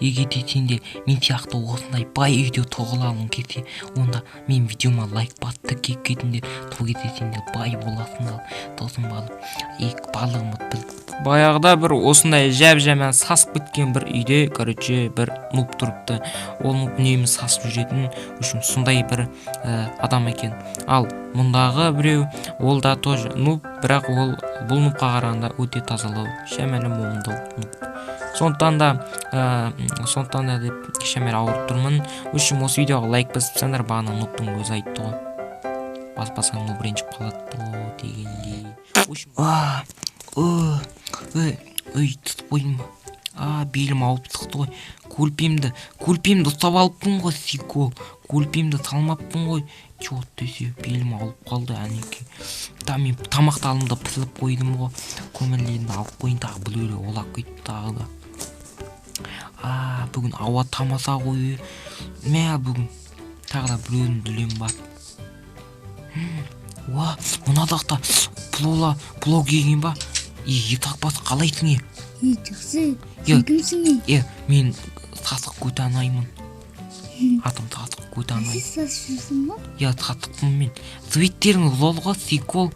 егер де сенде мен сияқты осындай бай үйде тоғылалың келсе, онда мен видеома лайк басты кеткенде сол кезде сенде бай боласың ал досым балым. Барлығымыз біз баяғыда бір осындай жап-жаман сасып кеткен бір үйде, короче, бір нуб тұрыпты. Ол нуб үнемі сасып жүретін үшін сондай бір адам екен. Ал мұндағы біреу, ол да тоже нуб, бірақ ол бұл нубқа қарағанда өте тазалау, шамалы момындау нуб. Сондықтан да деп шамалы ауырып тұрмын. Үшін осы видеоға лайк басыпсаңдар, бағана нубтың өзі айтты ғой. Баспасаң нуб ренжіп қалады дегендей. Тұтып қойдым ба? Белім ауып тұқты ғой. Көлпемді ұстап алыппын ғой, сикол. Көлпемді салмаппын ғой. Чот десе, белім ауып қалды әнеке. Мен тамақты алымда пісіліп қойдым ғой. Көмірлерімді алып қойын, тағы бүлері олап кетті тағы да. Бүгін ауа тамаса ғой. Бүгін тағы да біреудің дүлем бар. Мұнадақта плов келген ба? Етақпасы қалайсың? Жақсы, кімсің? Мен сасық көтанаймын. Атым сасық көтанай. Сіз сасып жүрсің ба? Сасықпын мен. Светтерің золға сикол.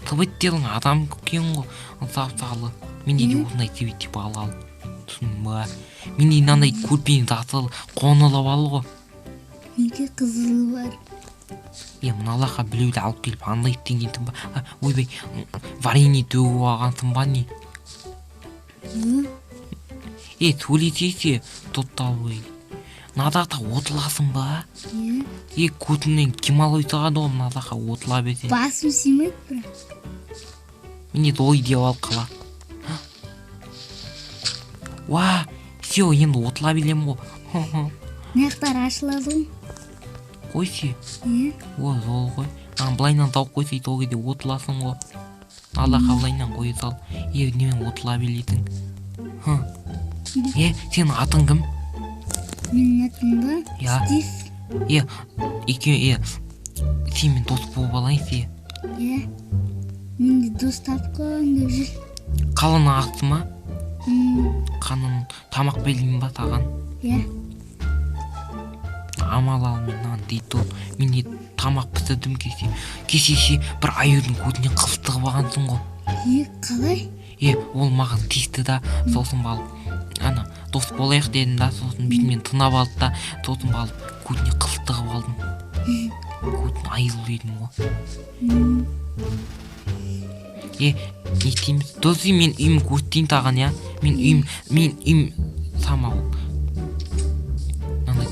Светтерің адам көкен ғой. Сапсалы. Мен де осындай свет типа алалы. Түсінің ба? Мен де мынандай көрпені засыл қонылып ал ғой. Менде қызылы бар. Мыналаға біреуді алып келіп андайды дегенсің ба? Ойбай, варенье төгіп алғансың ба не? Сөйлесесе, тоттауы. Надақта отыласың ба? Көтінен кемал ойсағады ғой, надаққа отыла берсен. Басым сүймейді бірақ. Мен ой деп ал қала. Все, енді отыла білем ғой. Нақтар ашылады ғой. Қойсе? Зол ғой. Былайнан тауып қойсы, ол кезде отыласың ғой. Аллаға былайнан қойы сал. Немен отыла білесің? Сенің атың кім? Менің атым ба? Стив. Сенмен дос болып алайын. Менде дос тапқан деп жүр. Қалың ағысы ма? Қанын тамақ берейін ба саған? Амал ал мен дейді ол. Мен тамақ пісірдім кесе бір аюдың көтіне қылыстығы бағансың ғой. Қалай? Ол маған тиісті да, сосын балып. Дос болайық дедім да, сосын бетімен тынап алды да, сосын балып көтіне қылыстығы алдым. Көтін айыл едім ғой. Не істейміз? Досы мен үйім көттейін таған, Мен үйім самау.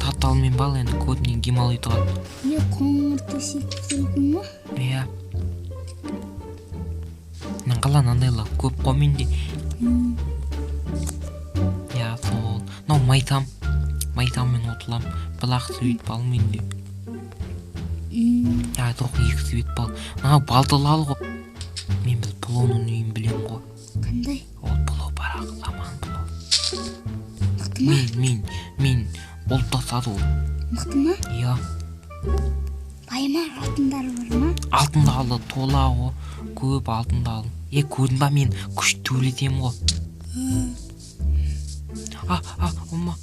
Татталымен бал енді көтінен кемал ұйтыған. Қоңырты секілдің ма? Қалан андайлар көп қой менде. Сол. Майтаммен отылам. Бұлақ свет бал менде. Жоқ, екі свет бал. Балтылал ғой. Мен біз плоның үйін білем ғой. Қандай? Ол пло барақ заман пло. Мықты ма? Мен ұлттасады ол. Мықты ма? Байма алтындары бар ма? Алтындалы тола ғой. Көп алтындалы. Көрдің ба, мен күш төлетем ғой. Ома.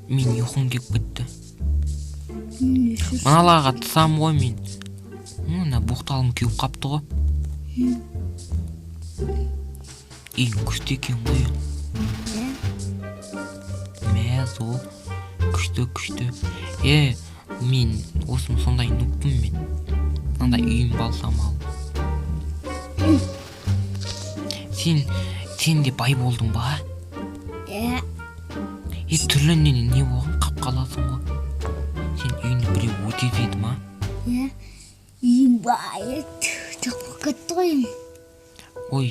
Мен ұйқым кеп кетті. Мыналарға тысам ғой мен. Бұқталым кеуіп қапты ғой. Күшті екен ғой. Ол күшті. Мен осым сондай нұппын мен. Сондай үйім балсам ал. Сен де бай болдың ба? Түрлінен не болған қап қаласың ғой. Сен үйіні біреу өтезеді ма? Үйім бай, жоқ кетті ғой.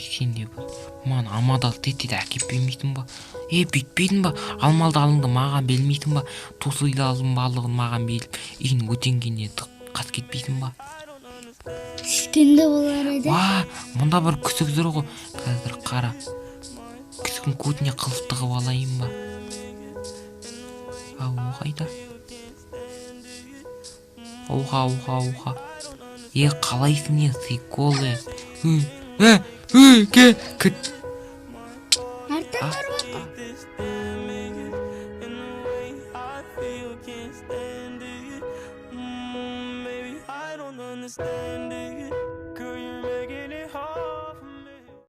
Сен де бұл. Маған амадал тетеді әкеп бермейтін ба? Бүйтпейдің ба? Алмалды алыңды маған белмейтін ба? Тосылды алың барлығын маған беліп, үйін өтенгенде қас кетпейтін ба? Шүкенде болар еді. Мұнда бір күсік жүр ғой. Қазір қара. Күсіктің көтіне қылыстығы алайын ба? Қайда? Ауға. Қалайсың сиколы? Кет. Артан бар understand it.